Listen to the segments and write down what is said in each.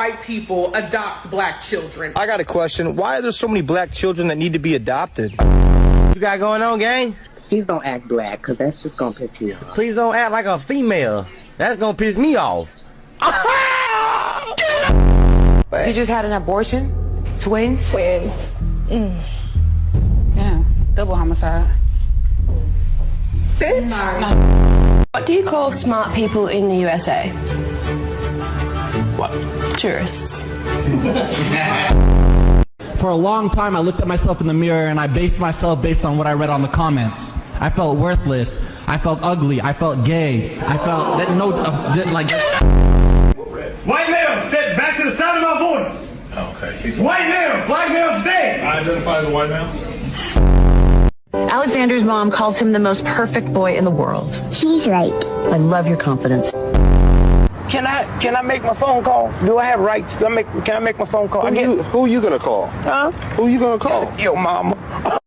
white people adopt black children. I got a question. Why are there so many black children that need to be adopted? What you got going on, gang? Please don't act black, because that's just going to piss you off. Please don't act like a female. That's going to piss me off. You just had an abortion? Twins? Twins. Yeah, double homicide. Bitch. No. What do you call smart people in the USA? What? Tourists. For a long time, I looked at myself in the mirror and I based myself based on what I read on the comments. I felt worthless. I felt ugly. I felt gay. I felt that like. White male, step back to the sound of my voice. Okay. White male, black male, stay. I identify as a white male. Alexander's mom calls him the most perfect boy in the world. She's right. I love your confidence. Can I make my phone call? Do I have rights? Can I make my phone call? Who you gonna call? Huh? Who you gonna call? Yo, mama.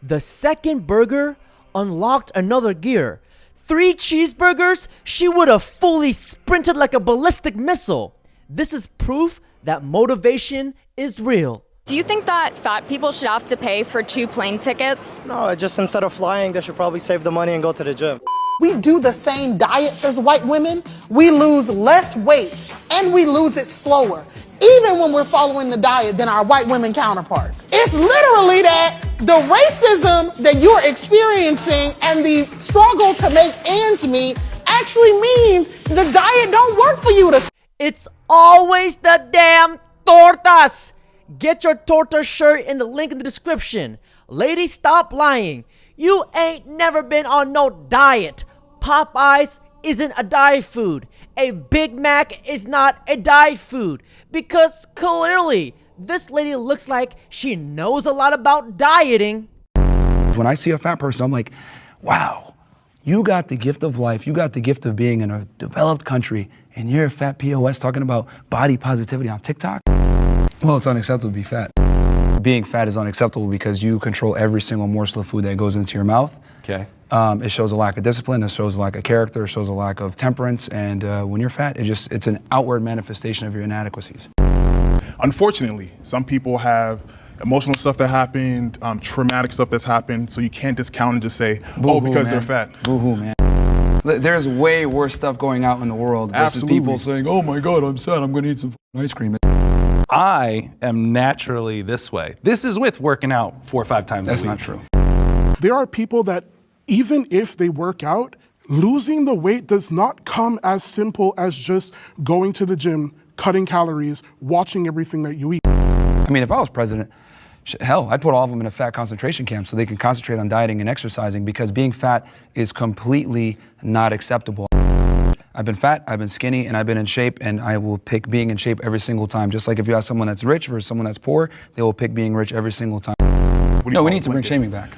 The second burger unlocked another gear. 3 cheeseburgers, she would have fully sprinted like a ballistic missile. This is proof that motivation is real. Do you think that fat people should have to pay for 2 plane tickets? No, just instead of flying, they should probably save the money and go to the gym. We do the same diets as white women. We lose less weight and we lose it slower, even when we're following the diet, than our white women counterparts. It's literally that the racism that you're experiencing and the struggle to make ends meet actually means the diet don't work for you. It's always the damn tortas. Get your torta shirt in the link in the description. Ladies, stop lying. You ain't never been on no diet. Popeyes isn't a diet food. A Big Mac is not a diet food. Because clearly, this lady looks like she knows a lot about dieting. When I see a fat person, I'm like, wow, you got the gift of life. You got the gift of being in a developed country, and you're a fat POS talking about body positivity on TikTok? Well, it's unacceptable to be fat. Being fat is unacceptable because you control every single morsel of food that goes into your mouth. Okay. It shows a lack of discipline, it shows a lack of character, it shows a lack of temperance, and when you're fat, it's an outward manifestation of your inadequacies. Unfortunately, some people have emotional stuff that happened, traumatic stuff that's happened, so you can't discount and just say, oh, because they're fat. Boo-hoo, man. There's way worse stuff going out in the world versus people saying, oh my God, I'm sad, I'm gonna eat some ice cream. I am naturally this way. This is with working out 4 or 5 times a week. That's not true. There are people that, even if they work out, losing the weight does not come as simple as just going to the gym, cutting calories, watching everything that you eat. I mean, if I was president, hell, I'd put all of them in a fat concentration camp so they can concentrate on dieting and exercising, because being fat is completely not acceptable. I've been fat, I've been skinny, and I've been in shape, and I will pick being in shape every single time. Just like if you have someone that's rich versus someone that's poor, they will pick being rich every single time. No, we need to bring shaming back.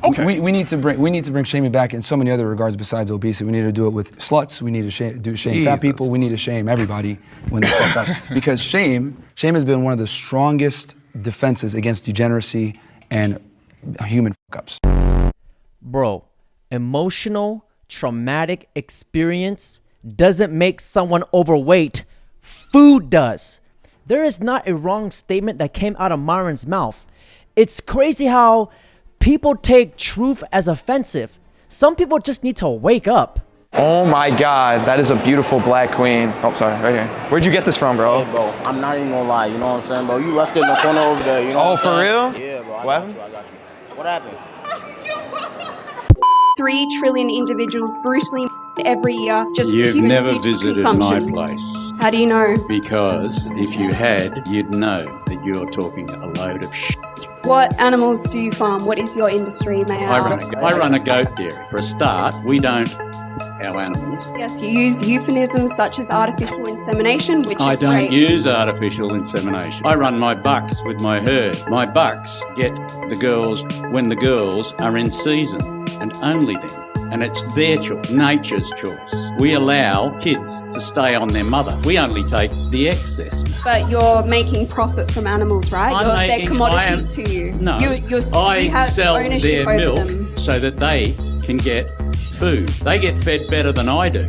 Okay. We need to bring shaming back in so many other regards besides obesity. We need to do it with sluts. We need to shame fat people. We need to shame everybody when they fuck up. Because shame has been one of the strongest defenses against degeneracy and human fuck ups. Bro, emotional, traumatic experience doesn't make someone overweight. Food does. There is not a wrong statement that came out of Myron's mouth. It's crazy how people take truth as offensive. Some people just need to wake up. Oh my God, that is a beautiful black queen. Oh, sorry, right here. Where'd you get this from, bro? Hey, bro, I'm not even gonna lie, you know what I'm saying, bro? You left it in the corner over there, you know what I'm for saying? real? Yeah, bro, What I got you. What happened? 3 trillion individuals brutally every year just for You've human never future visited consumption. my place. How do you know? Because if you had, you'd know that you're talking a load of shit. What animals do you farm? What is your industry, may I ask? I run a goat dairy. For a start, we don't our animals. Yes, you use euphemisms such as artificial insemination, which I is don't great. use artificial insemination. I run my bucks with my herd. My bucks get the girls when the girls are in season, and only then. and it's their choice, nature's choice. We allow kids to stay on their mother. We only take the excess. But you're making profit from animals, right? They're commodities to you. No, you I have sell ownership their over milk them. so that they can get food. They get fed better than I do.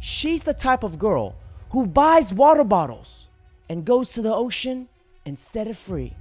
She's the type of girl who buys water bottles and goes to the ocean and set it free.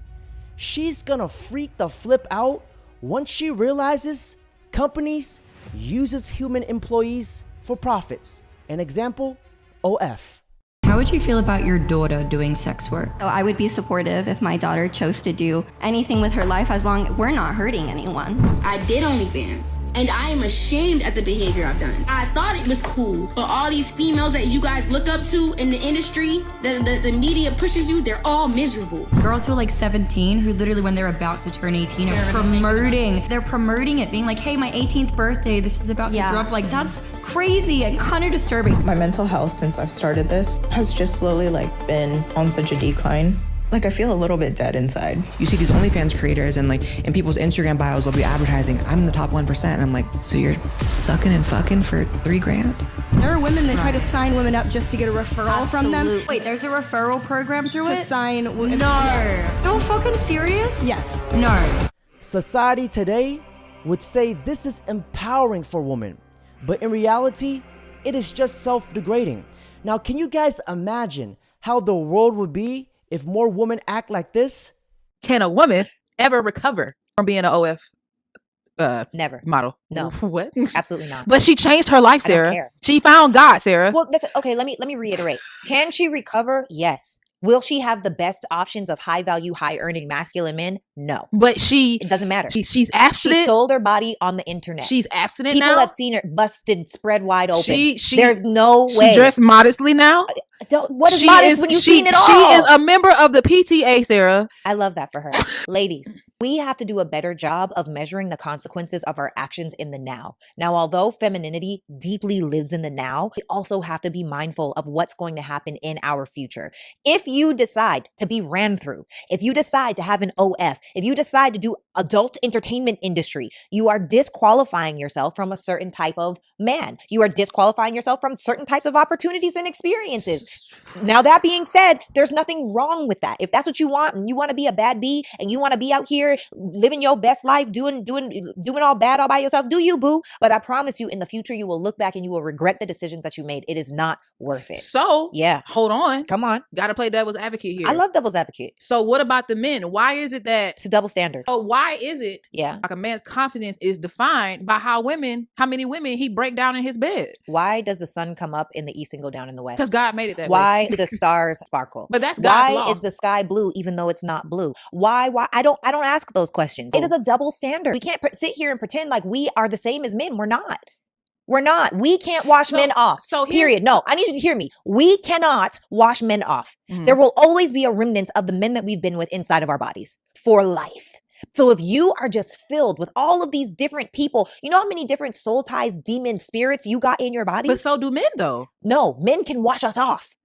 She's gonna freak the flip out once she realizes companies uses human employees for profits. An example, OF. How would you feel about your daughter doing sex work? So I would be supportive if my daughter chose to do anything with her life as long as we're not hurting anyone. I did OnlyFans, and I am ashamed at the behavior I've done. I thought it was cool, but all these females that you guys look up to in the industry, the media pushes you, they're all miserable. Girls who are like 17, who literally when they're about to turn 18 are promoting it, being like, hey, my 18th birthday, this is about to drop. Like, that's crazy and kind of disturbing. My mental health since I've started this has just slowly been on such a decline. I feel a little bit dead inside. You see these OnlyFans creators and in people's Instagram bios they'll be advertising, I'm in the top 1%, and I'm like, so you're sucking and fucking for $3,000? There are women that try to sign women up just to get a referral from them. Wait, there's a referral program through it? To sign No. women. Yes. No fucking serious? Yes. No. Society today would say this is empowering for women, but in reality, it is just self-degrading. Now, can you guys imagine how the world would be if more women act like this? Can a woman ever recover from being an OF never model? No. What? Absolutely not. But she changed her life, Sarah. I don't care. She found God, Sarah. Well, okay, let me reiterate. Can she recover? Yes. Will she have the best options of high value, high earning masculine men? No. But it doesn't matter. She's abstinent. She sold her body on the internet. She's abstinent People now. have seen her busted, spread wide open. She There's no way. She dressed modestly now. What is modest when you've seen it all? She is a member of the PTA, Sarah. I love that for her. Ladies, we have to do a better job of measuring the consequences of our actions in the now. Now, although femininity deeply lives in the now, we also have to be mindful of what's going to happen in our future. If you decide to be ran through, if you decide to have an OF, if you decide to do adult entertainment industry, you are disqualifying yourself from a certain type of man. You are disqualifying yourself from certain types of opportunities and experiences. Now, that being said, there's nothing wrong with that. If that's what you want and you want to be a bad bee and you want to be out here living your best life, doing all bad all by yourself, do you, boo? But I promise you, in the future, you will look back and you will regret the decisions that you made. It is not worth it. So, yeah, hold on. Come on. Got to play devil's advocate here. I love devil's advocate. So what about the men? Why is it that it's a double standard? Oh, why is it? Yeah. Like a man's confidence is defined by how many women he break down in his bed. Why does the sun come up in the east and go down in the west? Because God made it that way. Why do the stars sparkle? But that's God's law. Why is the sky blue even though it's not blue? Why? I don't ask those questions. It is a double standard. We can't sit here and pretend like we are the same as men. We're not. We're not. We can't wash men off. Period. No, I need you to hear me. We cannot wash men off. Mm-hmm. There will always be a remnant of the men that we've been with inside of our bodies for life. So if you are just filled with all of these different people, you know how many different soul ties, demon spirits you got in your body? But so do men though. No, men can wash us off.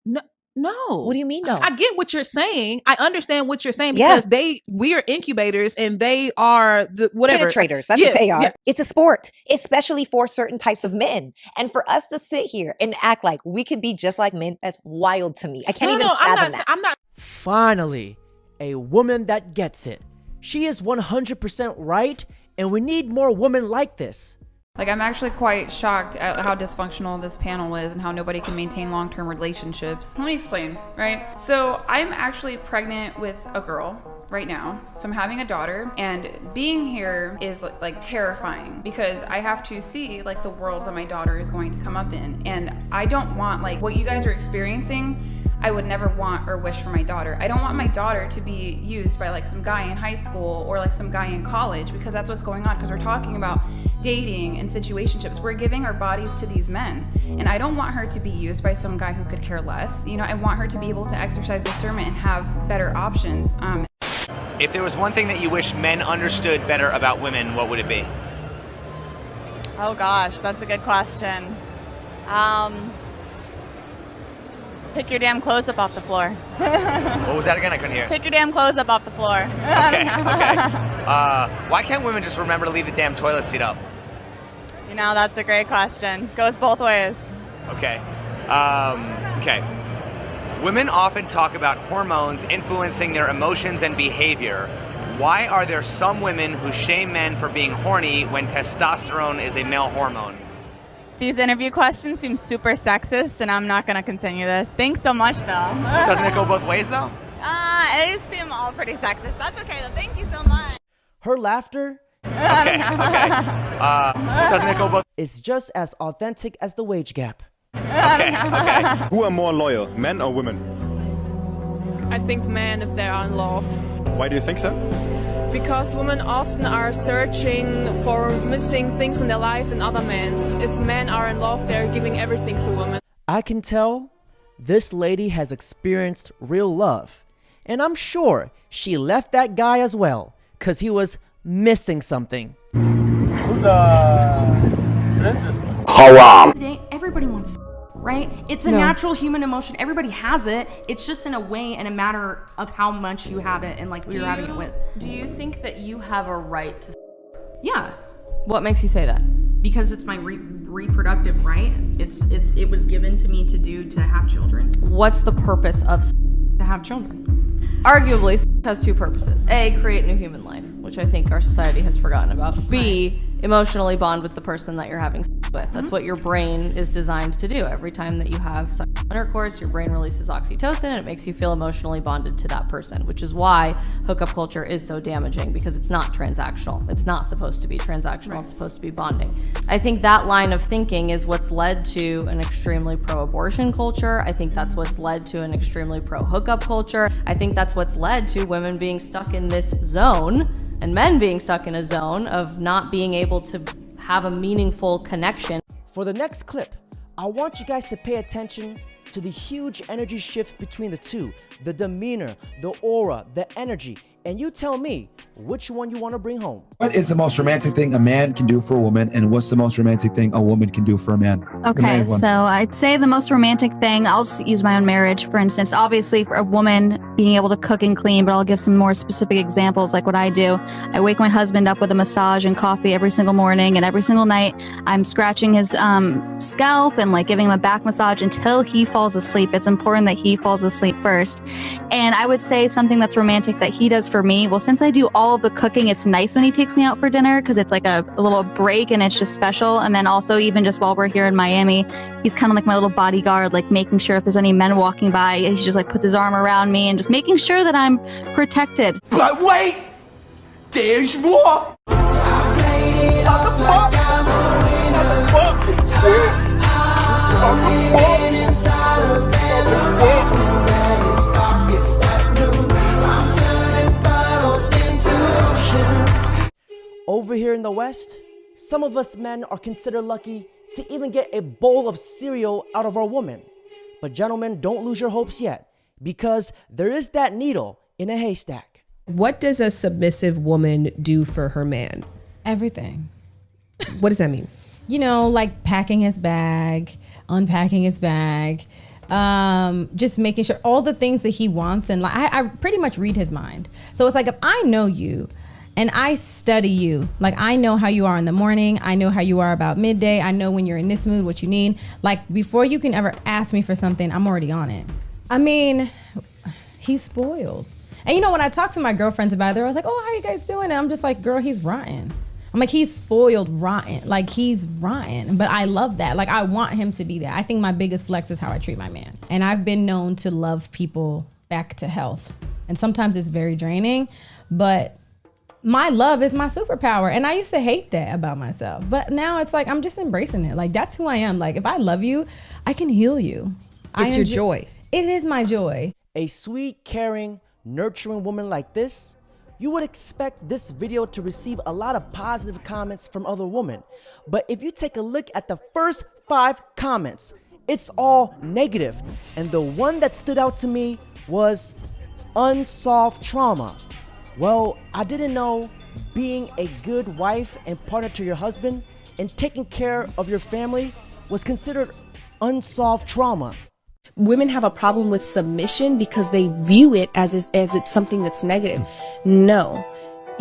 No. What do you mean no? I get what you're saying. I understand what you're saying because we are incubators and they are the whatever. Penetrators. That's what they are. Yeah. It's a sport, especially for certain types of men. And for us to sit here and act like we could be just like men, that's wild to me. I can't even fathom that. I'm not. Finally, a woman that gets it. She is 100% right, and we need more women like this. I'm actually quite shocked at how dysfunctional this panel is and how nobody can maintain long-term relationships. Let me explain, right? So I'm actually pregnant with a girl right now. So I'm having a daughter, and being here is like terrifying because I have to see the world that my daughter is going to come up in. And I don't want what you guys are experiencing. I would never want or wish for my daughter. I don't want my daughter to be used by some guy in high school or some guy in college, because that's what's going on, because we're talking about dating and situationships. We're giving our bodies to these men, and I don't want her to be used by some guy who could care less. I want her to be able to exercise discernment and have better options. If there was one thing that you wish men understood better about women, what would it be? Oh gosh, that's a good question. Pick your damn clothes up off the floor. What was that again? I couldn't hear. Pick your damn clothes up off the floor. Okay. Why can't women just remember to leave the damn toilet seat up? You know, that's a great question. Goes both ways. Okay. Okay. Women often talk about hormones influencing their emotions and behavior. Why are there some women who shame men for being horny when testosterone is a male hormone? These interview questions seem super sexist, and I'm not going to continue this. Thanks so much, though. Doesn't it go both ways, though? They seem all pretty sexist. That's okay, though. Thank you so much. Her laughter Okay. Doesn't it go both? is just as authentic as the wage gap. Okay. Who are more loyal, men or women? I think men if they are in love. Why do you think so? Because women often are searching for missing things in their life in other men. If men are in love, they're giving everything to women. I can tell this lady has experienced real love. And I'm sure she left that guy as well, because he was missing something. Today, everybody wants, right? It's a natural human emotion. Everybody has it. It's just in a way and a matter of how much you have it and like who you're having it with. Do you think that you have a right to? Yeah. What makes you say that? Because it's my reproductive right. It was given to me to do to have children. What's the purpose of to have children? Arguably, has two purposes. A, create new human life, which I think our society has forgotten about. B, emotionally bond with the person that you're having sex with. That's what your brain is designed to do. Every time that you have sexual intercourse, your brain releases oxytocin and it makes you feel emotionally bonded to that person, which is why hookup culture is so damaging, because it's not transactional. It's not supposed to be transactional. It's supposed to be bonding. I think that line of thinking is what's led to an extremely pro-abortion culture. I think that's what's led to an extremely pro-hookup culture. I think that's what's led to women being stuck in this zone and men being stuck in a zone of not being able to have a meaningful connection. For the next clip, I want you guys to pay attention to the huge energy shift between the two, the demeanor, the aura, the energy, and you tell me which one you want to bring home. What is the most romantic thing a man can do for a woman, and what's the most romantic thing a woman can do for a man? Okay, so I'd say the most romantic thing, I'll just use my own marriage, for instance. Obviously, for a woman being able to cook and clean, but I'll give some more specific examples like what I do. I wake my husband up with a massage and coffee every single morning, and every single night I'm scratching his scalp and like giving him a back massage until he falls asleep. It's important that he falls asleep first. And I would say something that's romantic that he does for me, well, since I do all of the cooking, it's nice when he takes me out for dinner because it's like a little break and it's just special. And then also even just while we're here in Miami, he's kind of like my little bodyguard, like making sure if there's any men walking by, he just like puts his arm around me and just making sure that I'm protected. But wait, there's more. Over here in the West, some of us men are considered lucky to even get a bowl of cereal out of our woman. But gentlemen, don't lose your hopes yet, because there is that needle in a haystack. What does a submissive woman do for her man? Everything. What does that mean? You know, like packing his bag, unpacking his bag, just making sure all the things that he wants. And like, I pretty much read his mind. So it's like, if I know you and I study you, like I know how you are in the morning, I know how you are about midday, I know when you're in this mood, what you need. Like before you can ever ask me for something, I'm already on it. I mean, he's spoiled. And you know, when I talk to my girlfriends about it, I was like, oh, how you guys doing? And I'm just like, girl, he's rotten. I'm like, he's spoiled rotten. Like he's rotten, but I love that. Like I want him to be that. I think my biggest flex is how I treat my man. And I've been known to love people back to health. And sometimes it's very draining, but my love is my superpower. And I used to hate that about myself, but now it's like, I'm just embracing it. Like that's who I am. Like if I love you, I can heal you. It's your joy. It is my joy. A sweet, caring, nurturing woman like this, you would expect this video to receive a lot of positive comments from other women. But if you take a look at the first 5 comments, it's all negative. And the one that stood out to me was unsolved trauma. Well, I didn't know being a good wife and partner to your husband and taking care of your family was considered unsolved trauma. Women have a problem with submission because they view it as it's something that's negative. No,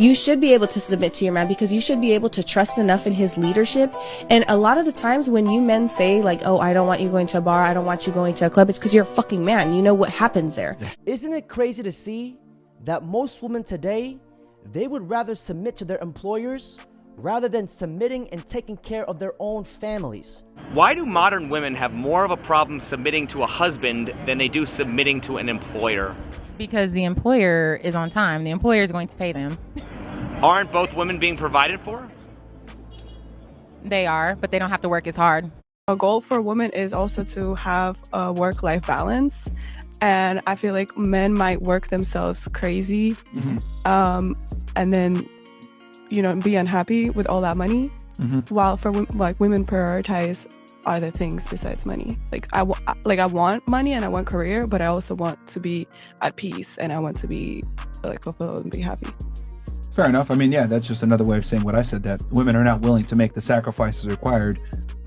You should be able to submit to your man because you should be able to trust enough in his leadership. And a lot of the times when you men say like, oh, I don't want you going to a bar, I don't want you going to a club, it's because you're a fucking man. You know what happens there. Isn't it crazy to see that most women today, they would rather submit to their employers rather than submitting and taking care of their own families? Why do modern women have more of a problem submitting to a husband than they do submitting to an employer? Because the employer is on time. The employer is going to pay them. Aren't both women being provided for? They are, but they don't have to work as hard. A goal for women is also to have a work-life balance. And I feel like men might work themselves crazy and then, you know, be unhappy with all that money. While for like women prioritize other things besides money. Like I want money and I want career, but I also want to be at peace and I want to be like fulfilled and be happy. Fair enough. I mean, yeah, that's just another way of saying what I said, that women are not willing to make the sacrifices required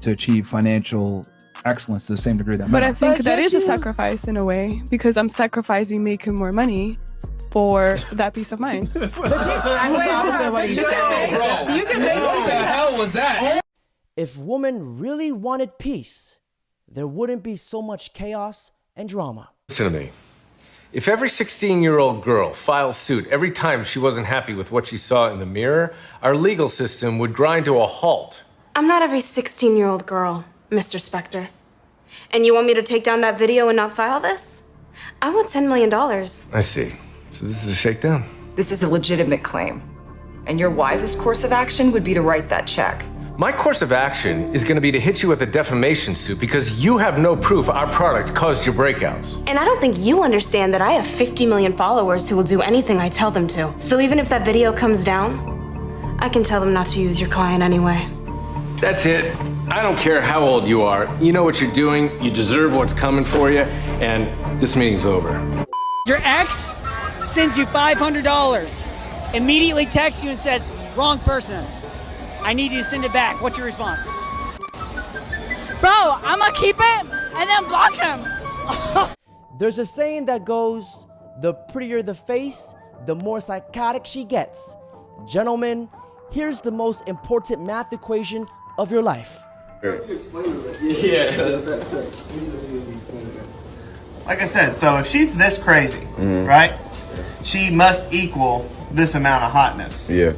to achieve financial excellence to the same degree that men But are. I think that is a sacrifice in a way, because I'm sacrificing making more money for that peace of mind. That's the opposite of what he said. You can make what the hell was that? If women really wanted peace, there wouldn't be so much chaos and drama. Listen to me. If every 16-year-old girl filed suit every time she wasn't happy with what she saw in the mirror, our legal system would grind to a halt. I'm not every 16-year-old girl, Mr. Spector. And you want me to take down that video and not file this? I want $10 million. I see. So this is a shakedown. This is a legitimate claim. And your wisest course of action would be to write that check. My course of action is going to be to hit you with a defamation suit because you have no proof our product caused your breakouts. And I don't think you understand that I have 50 million followers who will do anything I tell them to. So even if that video comes down, I can tell them not to use your client anyway. That's it. I don't care how old you are. You know what you're doing. You deserve what's coming for you. And this meeting's over. Your ex sends you $500, immediately texts you and says, wrong person. I need you to send it back. What's your response? Bro, I'm gonna keep it and then block him. There's a saying that goes, the prettier the face, the more psychotic she gets. Gentlemen, here's the most important math equation of your life. Yeah. Like I said, so if she's this crazy, right, she must equal this amount of hotness. Yeah.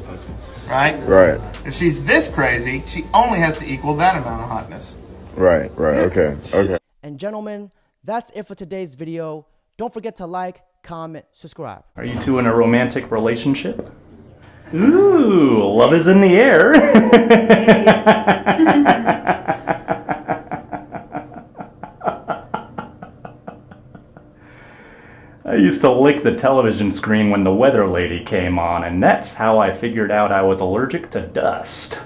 Right? Right. If she's this crazy, she only has to equal that amount of hotness. Right. Okay. And gentlemen, that's it for today's video. Don't forget to like, comment, subscribe. Are you two in a romantic relationship? Ooh, love is in the air. I used to lick the television screen when the weather lady came on, and that's how I figured out I was allergic to dust.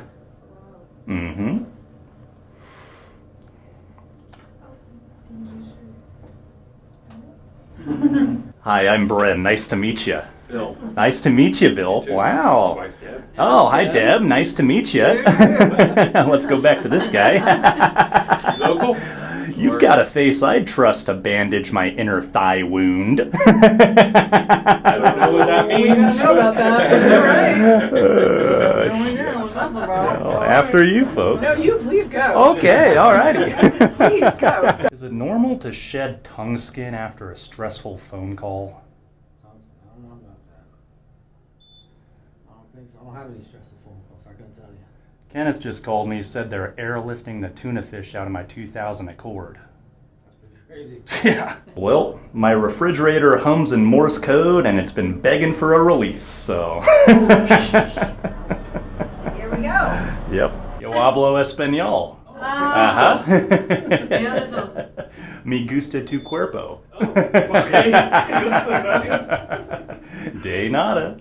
Hi, I'm Bren. Nice to meet you. Bill. Nice to meet you, Bill. Wow. Oh, hi, Deb. Nice to meet you. Let's go back to this guy. Local? You've got a face I'd trust to bandage my inner thigh wound. I don't know what that means. We don't know about that. Well, after you folks. No, you please go. Okay, alrighty. Please go. Is it normal to shed tongue skin after a stressful phone call? I don't know about that. I don't think so. I don't have any stressful phone calls, I can tell you. Kenneth just called me, said they're airlifting the tuna fish out of my 2000 Accord. Crazy. Yeah. Well, my refrigerator hums in Morse code and it's been begging for a release, so. Here we go. Yep. Yo hablo español. Me gusta tu cuerpo. Okay. De nada.